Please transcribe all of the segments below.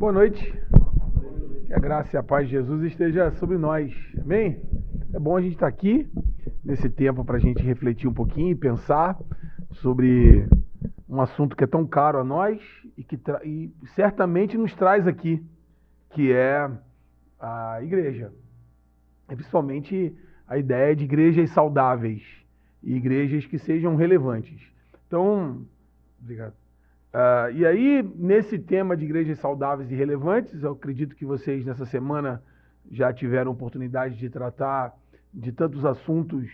Boa noite. Que a graça e a paz de Jesus esteja sobre nós. Amém? É bom a gente estar aqui nesse tempo para a gente refletir um pouquinho e pensar sobre um assunto que é tão caro a nós e que e certamente nos traz aqui, que é a igreja. E principalmente a ideia de igrejas saudáveis e igrejas que sejam relevantes. Então, obrigado. E aí, nesse tema de igrejas saudáveis e relevantes, eu acredito que vocês nessa semana já tiveram oportunidade de tratar de tantos assuntos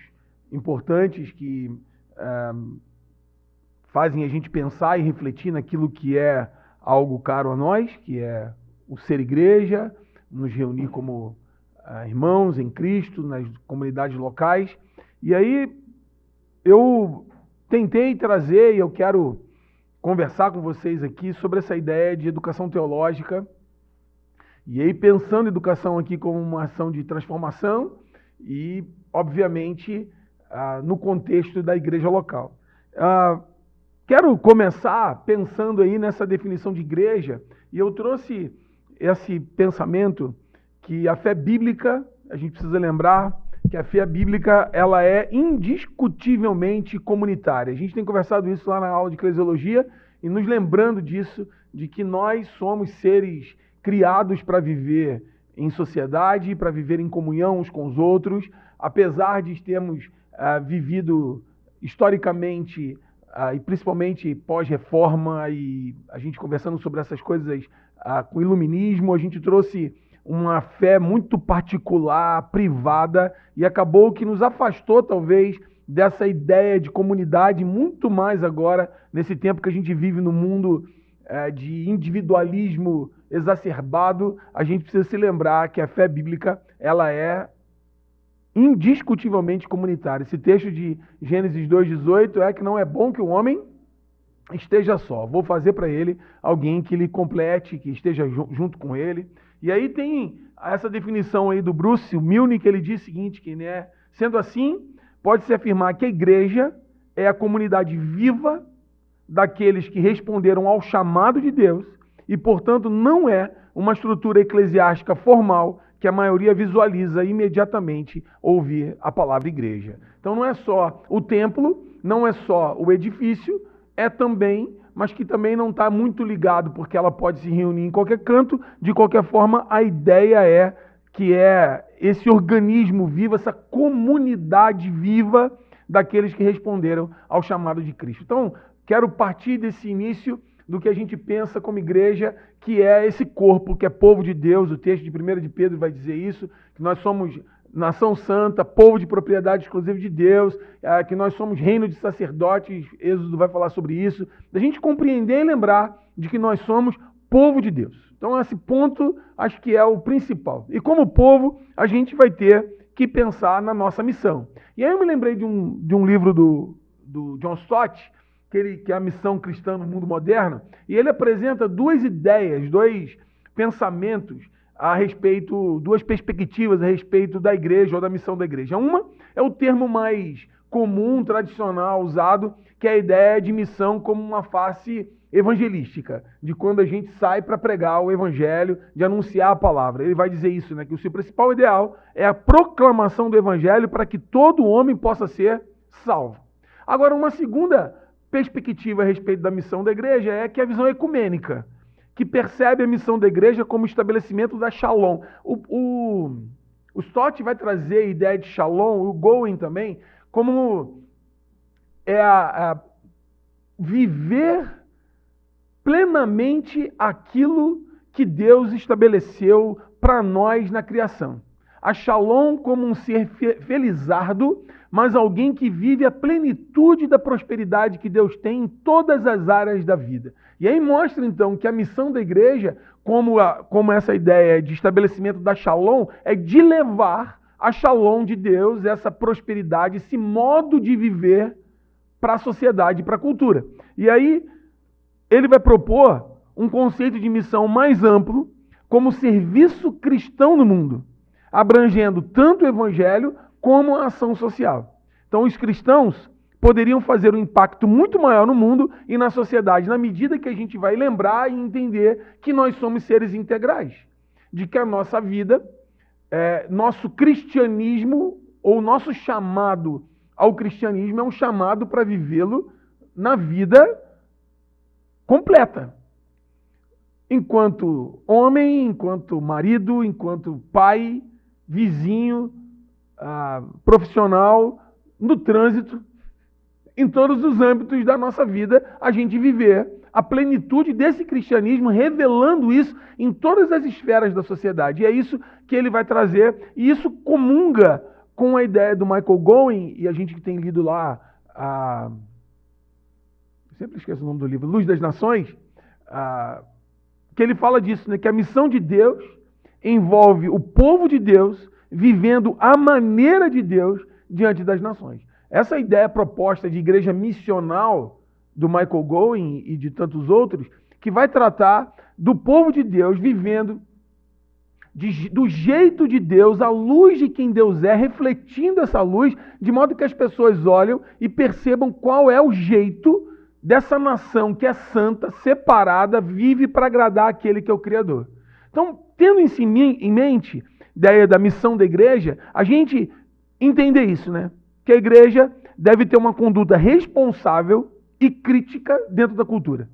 importantes que fazem a gente pensar e refletir naquilo que é algo caro a nós, que é o ser igreja, nos reunir como irmãos em Cristo, nas comunidades locais. E aí, eu tentei trazer, e eu quero conversar com vocês aqui sobre essa ideia de educação teológica, e aí pensando em educação aqui como uma ação de transformação e, obviamente, no contexto da igreja local. Quero começar pensando aí nessa definição de igreja, e eu trouxe esse pensamento que a fé bíblica, a gente precisa lembrar que a fé bíblica ela é indiscutivelmente comunitária. A gente tem conversado isso lá na aula de eclesiologia e nos lembrando disso, de que nós somos seres criados para viver em sociedade, para viver em comunhão uns com os outros, apesar de termos vivido historicamente e principalmente pós-reforma e a gente conversando sobre essas coisas com o iluminismo, a gente trouxe uma fé muito particular, privada, e acabou que nos afastou, talvez, dessa ideia de comunidade, muito mais agora, nesse tempo que a gente vive no mundo de individualismo exacerbado. A gente precisa se lembrar que a fé bíblica, ela é indiscutivelmente comunitária. Esse texto de Gênesis 2,18 é que não é bom que o homem esteja só. Vou fazer para ele alguém que lhe complete, que esteja junto com ele. E aí tem essa definição aí do Bruce Milne, que ele diz o seguinte, que, né, sendo assim, pode-se afirmar que a igreja é a comunidade viva daqueles que responderam ao chamado de Deus e, portanto, não é uma estrutura eclesiástica formal que a maioria visualiza imediatamente ouvir a palavra igreja. Então não é só o templo, não é só o edifício, é também, mas que também não está muito ligado, porque ela pode se reunir em qualquer canto. De qualquer forma, a ideia é que é esse organismo vivo, essa comunidade viva daqueles que responderam ao chamado de Cristo. Então, quero partir desse início do que a gente pensa como igreja, que é esse corpo, que é povo de Deus. O texto de 1 de Pedro vai dizer isso, que nós somos nação santa, povo de propriedade exclusiva de Deus, que nós somos reino de sacerdotes, Êxodo vai falar sobre isso, da gente compreender e lembrar de que nós somos povo de Deus. Então esse ponto acho que é o principal. E como povo, a gente vai ter que pensar na nossa missão. E aí eu me lembrei de um livro do John Stott, que é a missão cristã no mundo moderno, e ele apresenta duas ideias, dois pensamentos a respeito, duas perspectivas a respeito da igreja ou da missão da igreja. Uma é o termo mais comum, tradicional, usado, que é a ideia de missão como uma face evangelística, de quando a gente sai para pregar o evangelho, de anunciar a palavra. Ele vai dizer isso, né, que o seu principal ideal é a proclamação do evangelho para que todo homem possa ser salvo. Agora, uma segunda perspectiva a respeito da missão da igreja é que a visão ecumênica, que percebe a missão da igreja como estabelecimento da Shalom. O Stott vai trazer a ideia de Shalom, o Goen também, como viver plenamente aquilo que Deus estabeleceu para nós na criação. A Shalom como um ser felizardo, mas alguém que vive a plenitude da prosperidade que Deus tem em todas as áreas da vida. E aí mostra então que a missão da igreja, como essa ideia de estabelecimento da Shalom, é de levar a Shalom de Deus, essa prosperidade, esse modo de viver para a sociedade, para a cultura. E aí ele vai propor um conceito de missão mais amplo, como serviço cristão no mundo, abrangendo tanto o evangelho como a ação social. Então os cristãos poderiam fazer um impacto muito maior no mundo e na sociedade, na medida que a gente vai lembrar e entender que nós somos seres integrais, de que a nossa vida, nosso cristianismo, ou nosso chamado ao cristianismo é um chamado para vivê-lo na vida completa. Enquanto homem, enquanto marido, enquanto pai, vizinho, profissional, no trânsito, em todos os âmbitos da nossa vida, a gente viver a plenitude desse cristianismo, revelando isso em todas as esferas da sociedade. E é isso que ele vai trazer, e isso comunga com a ideia do Michael Gowen, e a gente que tem lido lá, sempre esqueço o nome do livro, Luz das Nações, que ele fala disso, né, que a missão de Deus envolve o povo de Deus vivendo a maneira de Deus diante das nações. Essa ideia proposta de igreja missional do Michael Gowen e de tantos outros, que vai tratar do povo de Deus vivendo do jeito de Deus, à luz de quem Deus é, refletindo essa luz, de modo que as pessoas olham e percebam qual é o jeito dessa nação que é santa, separada, vive para agradar aquele que é o Criador. Então, tendo isso em mente, ideia da missão da igreja, a gente entender isso, né? Que a igreja deve ter uma conduta responsável e crítica dentro da cultura.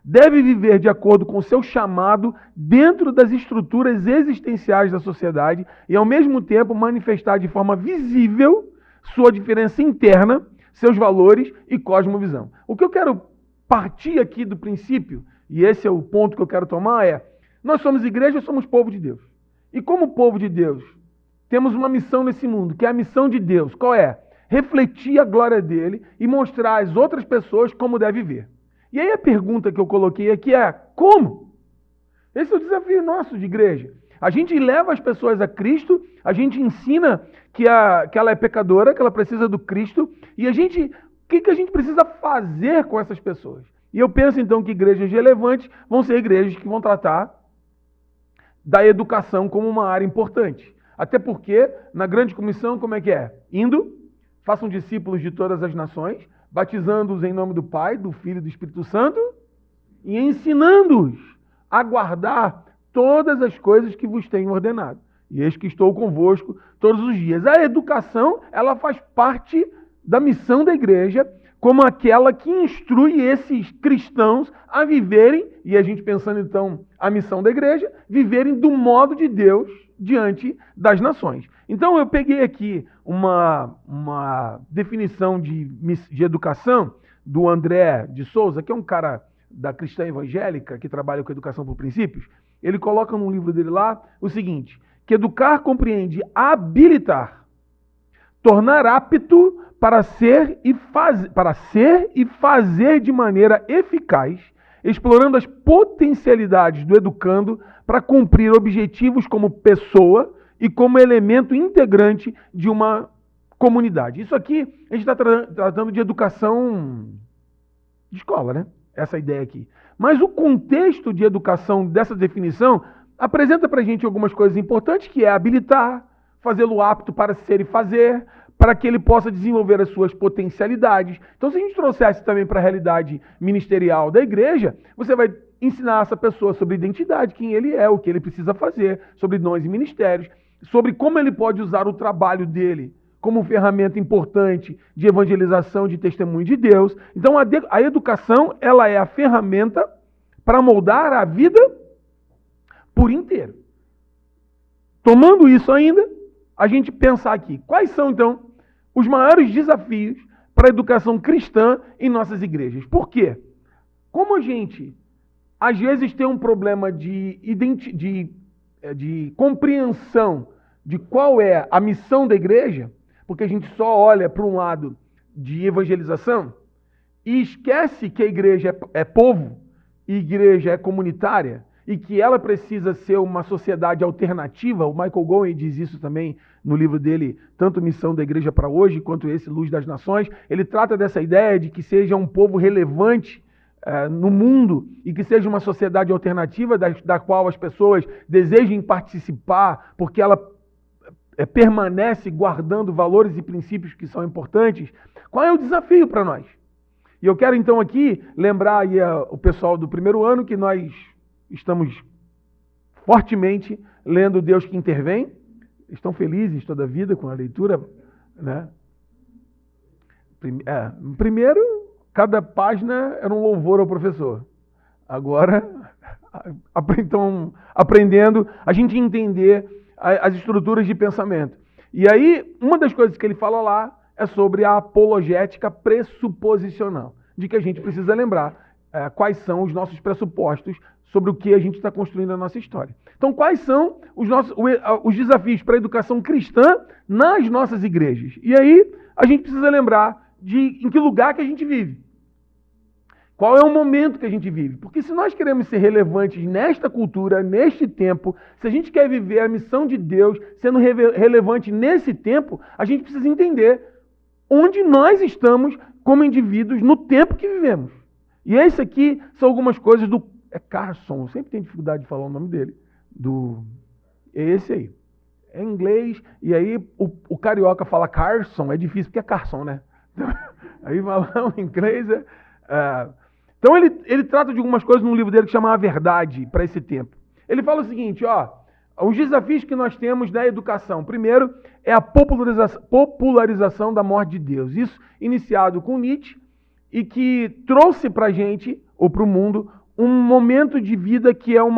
Deve viver de acordo com o seu chamado dentro das estruturas existenciais da sociedade e, ao mesmo tempo, manifestar de forma visível sua diferença interna, seus valores e cosmovisão. O que eu quero partir aqui do princípio, e esse é o ponto que eu quero tomar, nós somos igreja, somos povo de Deus. E como povo de Deus, temos uma missão nesse mundo, que é a missão de Deus. Qual é? Refletir a glória dele e mostrar às outras pessoas como deve viver. E aí a pergunta que eu coloquei aqui é, como? Esse é o desafio nosso de igreja. A gente leva as pessoas a Cristo, a gente ensina que ela é pecadora, que ela precisa do Cristo, e o que a gente precisa fazer com essas pessoas? E eu penso então que igrejas relevantes vão ser igrejas que vão tratar da educação como uma área importante. Até porque, na grande comissão, como é que é? Indo, façam discípulos de todas as nações, batizando-os em nome do Pai, do Filho e do Espírito Santo, e ensinando-os a guardar todas as coisas que vos tenho ordenado. E eis que estou convosco todos os dias. A educação, ela faz parte da missão da igreja, como aquela que instrui esses cristãos a viverem, e a gente pensando então a missão da igreja, viverem do modo de Deus diante das nações. Então eu peguei aqui uma definição de educação do André de Souza, que é um cara da cristã evangélica que trabalha com educação por princípios. Ele coloca no livro dele lá o seguinte, que educar compreende habilitar, tornar apto para ser e fazer de maneira eficaz, explorando as potencialidades do educando para cumprir objetivos como pessoa e como elemento integrante de uma comunidade. Isso aqui a gente está tratando de educação de escola, né? Essa ideia aqui. Mas o contexto de educação dessa definição apresenta para a gente algumas coisas importantes, que é habilitar, fazê-lo apto para ser e fazer, para que ele possa desenvolver as suas potencialidades. Então, se a gente trouxesse também para a realidade ministerial da igreja, você vai ensinar essa pessoa sobre identidade, quem ele é, o que ele precisa fazer, sobre dons e ministérios, sobre como ele pode usar o trabalho dele como ferramenta importante de evangelização, de testemunho de Deus. Então, a educação, ela é a ferramenta para moldar a vida por inteiro. Tomando isso ainda, a gente pensar aqui, quais são, então, os maiores desafios para a educação cristã em nossas igrejas? Por quê? Como a gente, às vezes, tem um problema de compreensão de qual é a missão da igreja, porque a gente só olha para um lado de evangelização e esquece que a igreja é povo, e igreja é comunitária, e que ela precisa ser uma sociedade alternativa. O Michael Gowen diz isso também no livro dele, tanto Missão da Igreja para Hoje, quanto esse Luz das Nações. Ele trata dessa ideia de que seja um povo relevante no mundo e que seja uma sociedade alternativa da qual as pessoas desejem participar, porque ela permanece guardando valores e princípios que são importantes, qual é o desafio para nós? E eu quero então aqui lembrar aí o pessoal do primeiro ano que nós estamos fortemente lendo Deus que Intervém. Estão felizes toda a vida com a leitura, né? Primeiro, cada página era um louvor ao professor. Agora, estão aprendendo a gente entender as estruturas de pensamento. E aí, uma das coisas que ele fala lá é sobre a apologética pressuposicional, de que a gente precisa lembrar quais são os nossos pressupostos sobre o que a gente está construindo a nossa história. Então, quais são os desafios para a educação cristã nas nossas igrejas? E aí, a gente precisa lembrar de em que lugar que a gente vive. Qual é o momento que a gente vive? Porque se nós queremos ser relevantes nesta cultura, neste tempo, se a gente quer viver a missão de Deus sendo relevante nesse tempo, a gente precisa entender onde nós estamos como indivíduos no tempo que vivemos. E esse aqui são algumas coisas do... É Carson, eu sempre tenho dificuldade de falar o nome dele. É esse aí. É em inglês, e aí o carioca fala Carson, é difícil porque é Carson, né? Aí falar em inglês Então ele trata de algumas coisas num livro dele que chama A Verdade para esse tempo. Ele fala o seguinte, os desafios que nós temos na educação. Primeiro é a popularização da morte de Deus. Isso iniciado com Nietzsche e que trouxe para a gente, ou para o mundo, um momento de vida que é um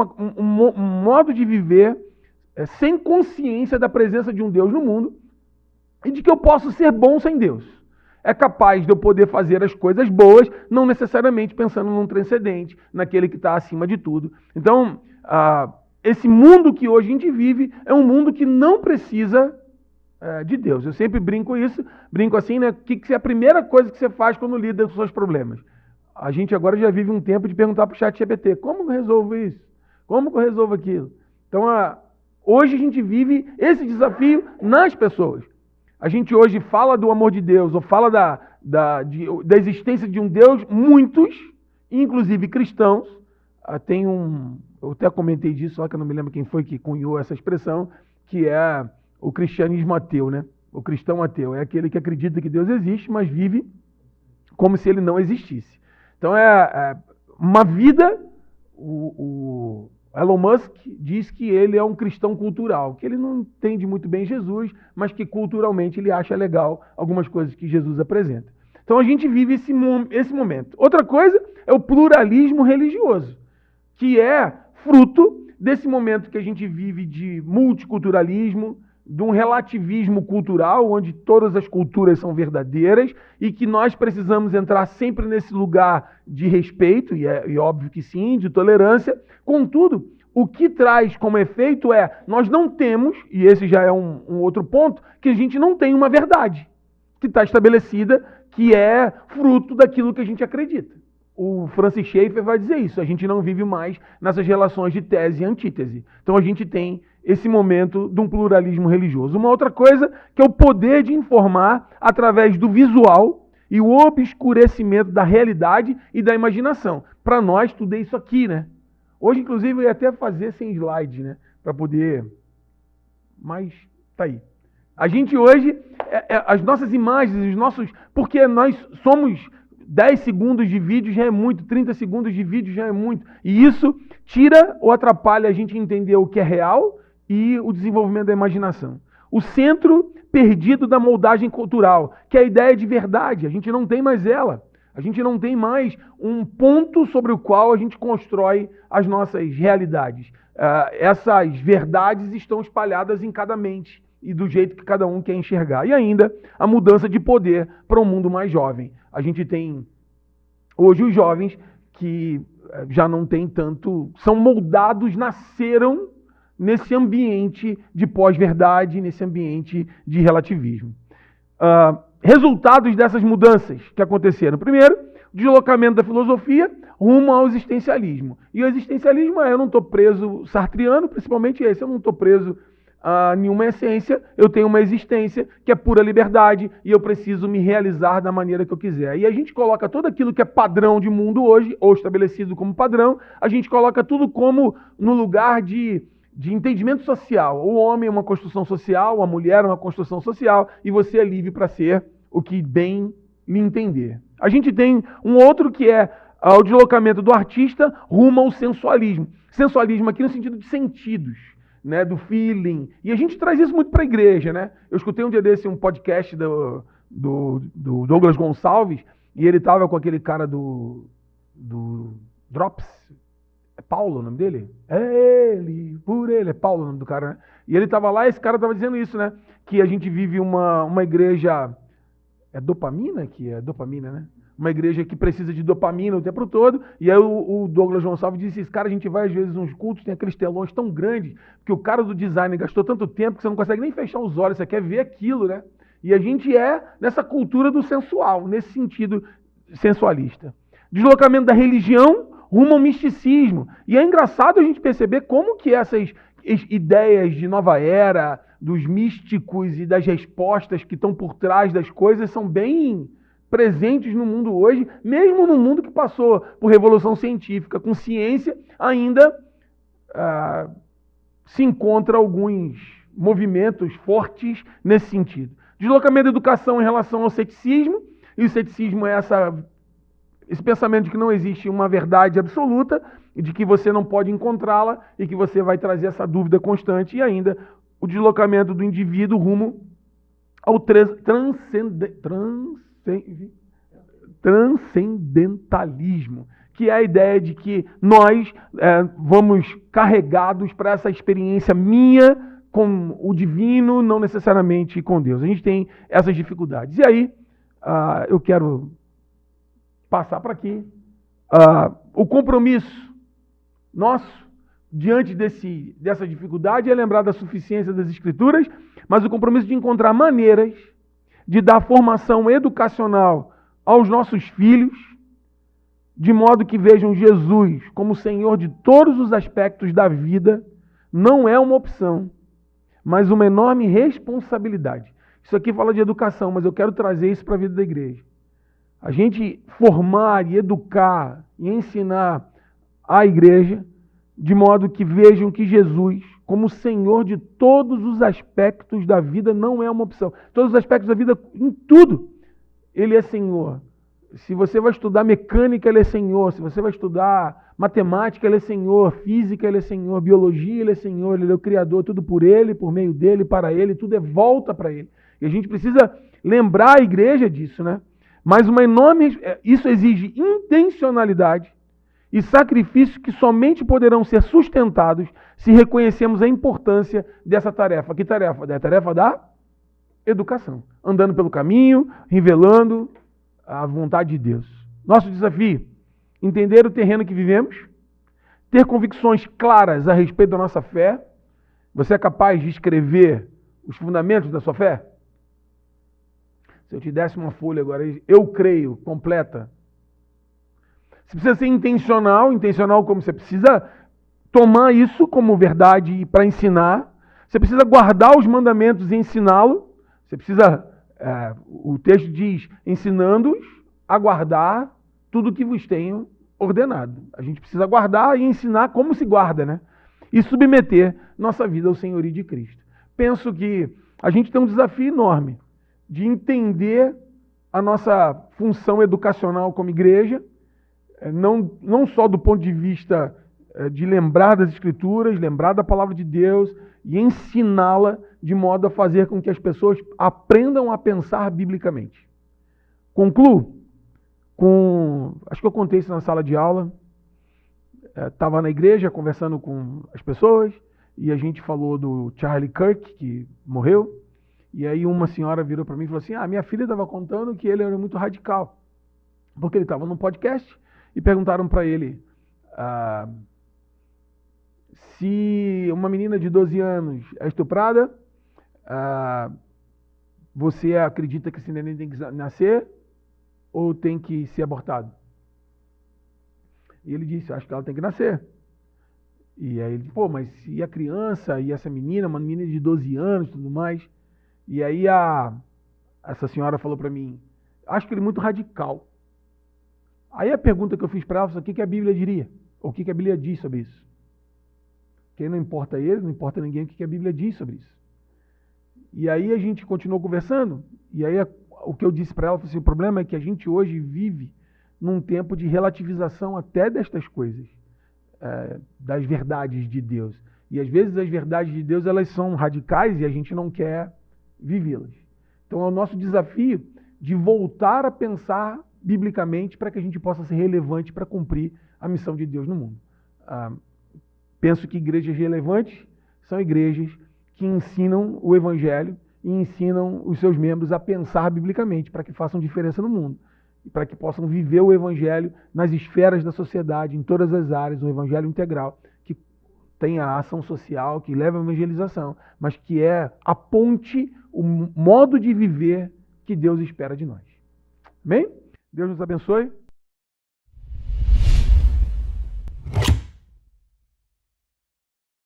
modo de viver sem consciência da presença de um Deus no mundo e de que eu posso ser bom sem Deus. É capaz de eu poder fazer as coisas boas, não necessariamente pensando num transcendente, naquele que está acima de tudo. Então, esse mundo que hoje a gente vive é um mundo que não precisa de Deus. Eu sempre brinco assim, né? Que é a primeira coisa que você faz quando lida com os seus problemas? A gente agora já vive um tempo de perguntar para o ChatGPT, como eu resolvo isso? Como eu resolvo aquilo? Então, hoje a gente vive esse desafio nas pessoas. A gente hoje fala do amor de Deus, ou fala da existência de um Deus, muitos, inclusive cristãos, eu até comentei disso, só que eu não me lembro quem foi que cunhou essa expressão, que é o cristianismo ateu, né? O cristão ateu é aquele que acredita que Deus existe, mas vive como se ele não existisse. Então uma vida, o Elon Musk diz que ele é um cristão cultural, que ele não entende muito bem Jesus, mas que culturalmente ele acha legal algumas coisas que Jesus apresenta. Então a gente vive esse momento. Outra coisa é o pluralismo religioso, que é fruto desse momento que a gente vive de multiculturalismo, de um relativismo cultural, onde todas as culturas são verdadeiras e que nós precisamos entrar sempre nesse lugar de respeito, e óbvio que sim, de tolerância. Contudo, o que traz como efeito nós não temos, e esse já é um outro ponto, que a gente não tem uma verdade que está estabelecida, que é fruto daquilo que a gente acredita. O Francis Schaeffer vai dizer isso, a gente não vive mais nessas relações de tese e antítese. Então a gente tem esse momento de um pluralismo religioso. Uma outra coisa que é o poder de informar através do visual e o obscurecimento da realidade e da imaginação. Para nós, tudo é isso aqui, né? Hoje, inclusive, eu ia até fazer sem slide, né? Para poder... Mas tá aí. A gente hoje, as nossas imagens, porque nós somos... 10 segundos de vídeo já é muito, 30 segundos de vídeo já é muito. E isso tira ou atrapalha a gente entender o que é real e o desenvolvimento da imaginação. O centro perdido da moldagem cultural, que é a ideia de verdade. A gente não tem mais ela. A gente não tem mais um ponto sobre o qual a gente constrói as nossas realidades. Essas verdades estão espalhadas em cada mente e do jeito que cada um quer enxergar. E ainda a mudança de poder para um mundo mais jovem. A gente tem hoje os jovens que já não tem tanto... São moldados, nasceram nesse ambiente de pós-verdade, nesse ambiente de relativismo. Resultados dessas mudanças que aconteceram. Primeiro, deslocamento da filosofia rumo ao existencialismo. E o existencialismo eu não estou preso sartriano, principalmente esse, eu não estou preso a nenhuma essência, eu tenho uma existência que é pura liberdade e eu preciso me realizar da maneira que eu quiser. E a gente coloca tudo aquilo que é padrão de mundo hoje, ou estabelecido como padrão, a gente coloca tudo como no lugar de de entendimento social. O homem é uma construção social, a mulher é uma construção social, e você é livre para ser o que bem lhe entender. A gente tem um outro que é o deslocamento do artista rumo ao sensualismo. Sensualismo aqui no sentido de sentidos, né, do feeling. E a gente traz isso muito para a igreja, né? Eu escutei um dia desse um podcast do Douglas Gonçalves, e ele estava com aquele cara do Drops. É Paulo o nome dele? É ele, por ele, é Paulo o nome do cara, né? E ele estava lá e esse cara estava dizendo isso, né? Que a gente vive uma igreja... É dopamina? Que é dopamina, né? Uma igreja que precisa de dopamina o tempo todo. E aí o Douglas Gonçalves disse, esse cara, a gente vai às vezes uns cultos, tem aqueles telões tão grandes, que o cara do design gastou tanto tempo que você não consegue nem fechar os olhos, você quer ver aquilo, né? E a gente é nessa cultura do sensual, nesse sentido sensualista. Deslocamento da religião rumo ao misticismo. E é engraçado a gente perceber como que essas ideias de nova era, dos místicos e das respostas que estão por trás das coisas são bem presentes no mundo hoje, mesmo no mundo que passou por revolução científica, com ciência, ainda se encontra alguns movimentos fortes nesse sentido. Deslocamento da educação em relação ao ceticismo, e o ceticismo é esse pensamento de que não existe uma verdade absoluta, de que você não pode encontrá-la e que você vai trazer essa dúvida constante, e ainda o deslocamento do indivíduo rumo ao transcendentalismo, que é a ideia de que nós vamos carregados para essa experiência minha com o divino, não necessariamente com Deus. A gente tem essas dificuldades. E aí, eu quero passar para aqui o compromisso nosso diante dessa dificuldade é lembrar da suficiência das Escrituras, mas o compromisso de encontrar maneiras de dar formação educacional aos nossos filhos, de modo que vejam Jesus como Senhor de todos os aspectos da vida, não é uma opção, mas uma enorme responsabilidade. Isso aqui fala de educação, mas eu quero trazer isso para a vida da igreja. A gente formar e educar e ensinar a igreja de modo que vejam que Jesus, como Senhor de todos os aspectos da vida, não é uma opção. Todos os aspectos da vida, em tudo, Ele é Senhor. Se você vai estudar mecânica, Ele é Senhor. Se você vai estudar matemática, Ele é Senhor. Física, Ele é Senhor. Biologia, Ele é Senhor. Ele é o Criador, tudo por Ele, por meio dEle, para Ele, tudo é volta para Ele. E a gente precisa lembrar a igreja disso, né? Mas isso exige intencionalidade e sacrifícios que somente poderão ser sustentados se reconhecemos a importância dessa tarefa. Que tarefa? É a tarefa da educação. Andando pelo caminho, revelando a vontade de Deus. Nosso desafio, entender o terreno que vivemos, ter convicções claras a respeito da nossa fé. Você é capaz de escrever os fundamentos da sua fé? Se eu te desse uma folha agora, eu creio, completa. Você precisa ser intencional como você precisa tomar isso como verdade para ensinar. Você precisa guardar os mandamentos e ensiná-lo. Você precisa, o texto diz, ensinando-os a guardar tudo que vos tenho ordenado. A gente precisa guardar e ensinar como se guarda, né? E submeter nossa vida ao senhorio de Cristo. Penso que a gente tem um desafio enorme de entender a nossa função educacional como igreja, não só do ponto de vista de lembrar das Escrituras, lembrar da palavra de Deus e ensiná-la de modo a fazer com que as pessoas aprendam a pensar biblicamente. Concluo acho que eu contei isso na sala de aula, estava na igreja conversando com as pessoas e a gente falou do Charlie Kirk, que morreu, e aí uma senhora virou para mim e falou assim, minha filha estava contando que ele era muito radical, porque ele estava num podcast e perguntaram para ele se uma menina de 12 anos é estuprada, você acredita que esse neném tem que nascer ou tem que ser abortado? E ele disse, acho que ela tem que nascer. E aí ele disse, mas e a criança, e essa menina, uma menina de 12 anos e tudo mais? E aí essa senhora falou para mim, acho que ele é muito radical. Aí a pergunta que eu fiz para ela foi, o que a Bíblia diria? Ou o que a Bíblia diz sobre isso? Quem não importa ele, não importa ninguém o que a Bíblia diz sobre isso. E aí a gente continuou conversando, e aí o que eu disse para ela, foi assim, o problema é que a gente hoje vive num tempo de relativização até destas coisas, das verdades de Deus. E às vezes as verdades de Deus, elas são radicais e a gente não quer vivê-las. Então é o nosso desafio de voltar a pensar biblicamente para que a gente possa ser relevante para cumprir a missão de Deus no mundo. Penso que igrejas relevantes são igrejas que ensinam o Evangelho e ensinam os seus membros a pensar biblicamente para que façam diferença no mundo e para que possam viver o Evangelho nas esferas da sociedade, em todas as áreas, um Evangelho integral, que tem a ação social, que leva à evangelização, mas que é a ponte, o modo de viver que Deus espera de nós. Amém? Deus nos abençoe.